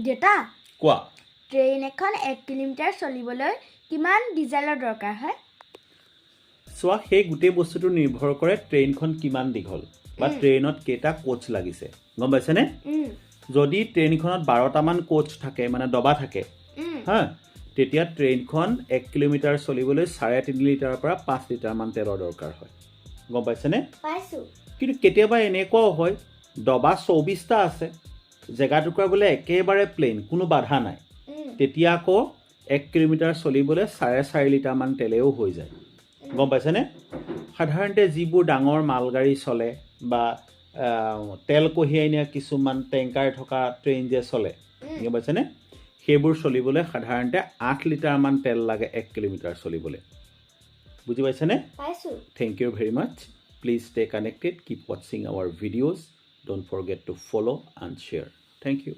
দেউতা কোৱা ট্ৰেইন এখন 1 কিলোমিটাৰ চলিবলৈ কিমান ডিজেলৰ দৰকাৰ হয় চোৱা সেই গোটেই বস্তুটো নিৰ্ভৰ কৰে ট্ৰেইনখন কিমান দীঘল বা ট্ৰেইনত কেইটা কোচ লাগিছে গম পাইছেনে যদি ট্ৰেইনখনত 12টা মান কোচ থাকে মানে দবা থাকে হা তেতিয়া ট্ৰেইনখন 1 কিলোমিটাৰ চলিবলৈ 3.5 লিটাৰৰ পৰা 5 লিটাৰ মান তেলৰ দৰকাৰ হয় গম পাইছেনে পাইছো কিন্তু কেতিয়াবা এনেকুৱাও হয় দবা 24টা আছে জেগা টুকুৰা বোলে একেবাৰে প্লেন কোনো বাধা নাই তেতিয়া আকৌ 1 কিলোমিটাৰ চলিবলৈ 4.5 লিটাৰ মান তেলেও হৈ যায় গম পাইছেনে সাধাৰণতে যিবোৰ ডাঙৰ মালগাড়ী চলে বা তেল কঢ়িয়াই নিয়া কিছুমান টেংকাৰ থকা ট্ৰেইন যে চলে গম পাইছেনে সেইবোৰ চলিবলৈ সাধাৰণতে 8 লিটাৰ মান তেল লাগে 1 কিলোমিটাৰ চলিবলৈ বুজি পাইছেনে পাইছো Thank you very much. Please stay connected. Keep watching our videos. Don't forget to follow and share. Thank you.